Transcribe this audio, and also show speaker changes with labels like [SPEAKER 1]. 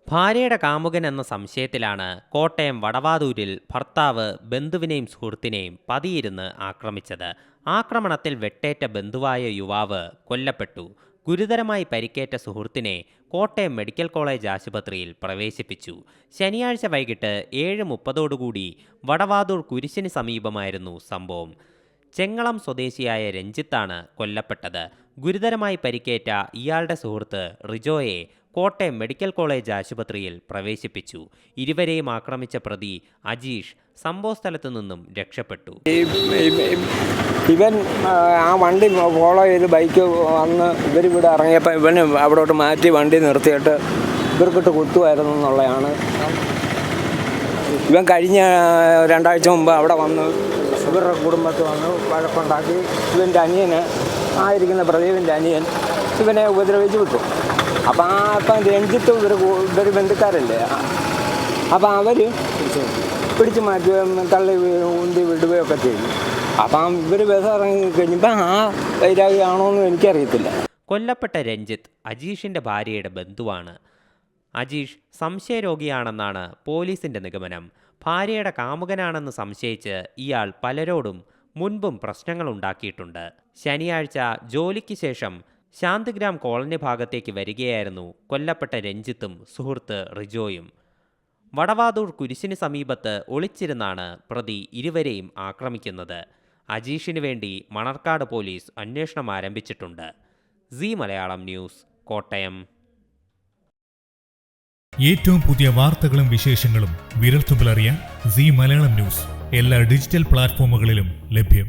[SPEAKER 1] ഭാര്യയുടെ കാമുകൻ എന്ന സംശയത്തിലാണ് കോട്ടയം വടവാതൂരിൽ ഭർത്താവ് ബന്ധുവിനെയും സുഹൃത്തിനെയും പതിയിരുന്ന് ആക്രമിച്ചത്. ആക്രമണത്തിൽ വെട്ടേറ്റ ബന്ധുവായ യുവാവ് കൊല്ലപ്പെട്ടു. ഗുരുതരമായി പരിക്കേറ്റ സുഹൃത്തിനെ കോട്ടയം മെഡിക്കൽ കോളേജ് ആശുപത്രിയിൽ പ്രവേശിപ്പിച്ചു. ശനിയാഴ്ച വൈകിട്ട് 7:30 വടവാതൂർ കുരിശിന് സമീപമായിരുന്നു സംഭവം. ചെങ്ങളം സ്വദേശിയായ രഞ്ജിത്താണ് കൊല്ലപ്പെട്ടത്. ഗുരുതരമായി പരിക്കേറ്റ ഇയാളുടെ സുഹൃത്ത് റിജോയെ കോട്ടയം മെഡിക്കൽ കോളേജ് ആശുപത്രിയിൽ പ്രവേശിപ്പിച്ചു. ഇരുവരെയും ആക്രമിച്ച പ്രതി അജീഷ് സംഭവസ്ഥലത്തു നിന്നും രക്ഷപ്പെട്ടു.
[SPEAKER 2] ഇവൻ ആ വണ്ടി ഫോളോ ചെയ്ത് ബൈക്ക് വന്ന് ഇവരിവിടെ ഇറങ്ങിയപ്പോൾ ഇവന് അവിടോട്ട് മാറ്റി വണ്ടി നിർത്തിയിട്ട് ഇവർക്കിട്ട് കുത്തുമായിരുന്നു എന്നുള്ളതാണ്. ഇവൻ കഴിഞ്ഞ 2 ആഴ്ച മുമ്പ് അവിടെ വന്ന് ഇവരുടെ കുടുംബത്തിൽ വന്ന് വഴക്കുണ്ടാക്കി ഇവൻ്റെ അനിയന് ആയിരിക്കുന്ന പ്രദീപിൻ്റെ അനിയൻ ഇവനെ ഉപദ്രവിച്ച് വിട്ടു. അപ്പം രഞ്ജിത്ത് ഇവർ ബന്ധുക്കാരല്ലേ, അപ്പം അവർ പിടിച്ചു മാറ്റുകയും തള്ളി ഉന്തി വിടുകയൊക്കെ ചെയ്തു. അപ്പം ഇവർ ബസ് ഇറങ്ങി കഴിഞ്ഞപ്പോൾ ആ വൈരാഗ്യമാണോയെന്ന് എനിക്കറിയത്തില്ല.
[SPEAKER 1] കൊല്ലപ്പെട്ട രഞ്ജിത്ത് അജീഷിൻ്റെ ഭാര്യയുടെ ബന്ധുവാണ്. അജീഷ് സംശയരോഗിയാണെന്നാണ് പോലീസിൻ്റെ നിഗമനം. ഭാര്യയുടെ കാമുകനാണെന്ന് സംശയിച്ച് ഇയാൾ പലരോടും മുൻപും പ്രശ്നങ്ങളുണ്ടാക്കിയിട്ടുണ്ട്. ശനിയാഴ്ച ജോലിക്ക് ശേഷം ശാന്തിഗ്രാം കോളനി ഭാഗത്തേക്ക് വരികയായിരുന്നു കൊല്ലപ്പെട്ട രഞ്ജിത്തും സുഹൃത്ത് റിജോയും. വടവാതൂർ കുരിശിന് സമീപത്ത് ഒളിച്ചിരുന്നാണ് പ്രതി ഇരുവരെയും ആക്രമിക്കുന്നത്. അജീഷിന് വേണ്ടി മണർക്കാട് പോലീസ് അന്വേഷണം ആരംഭിച്ചിട്ടുണ്ട്. Zee Malayalam news, Kottayam.
[SPEAKER 3] ഏറ്റവും പുതിയ വാർത്തകളും വിശേഷങ്ങളും വിരൽത്തുമ്പിലറിയാൻ സീ മലയാളം ന്യൂസ് എല്ലാ ഡിജിറ്റൽ പ്ലാറ്റ്ഫോമുകളിലും ലഭ്യം.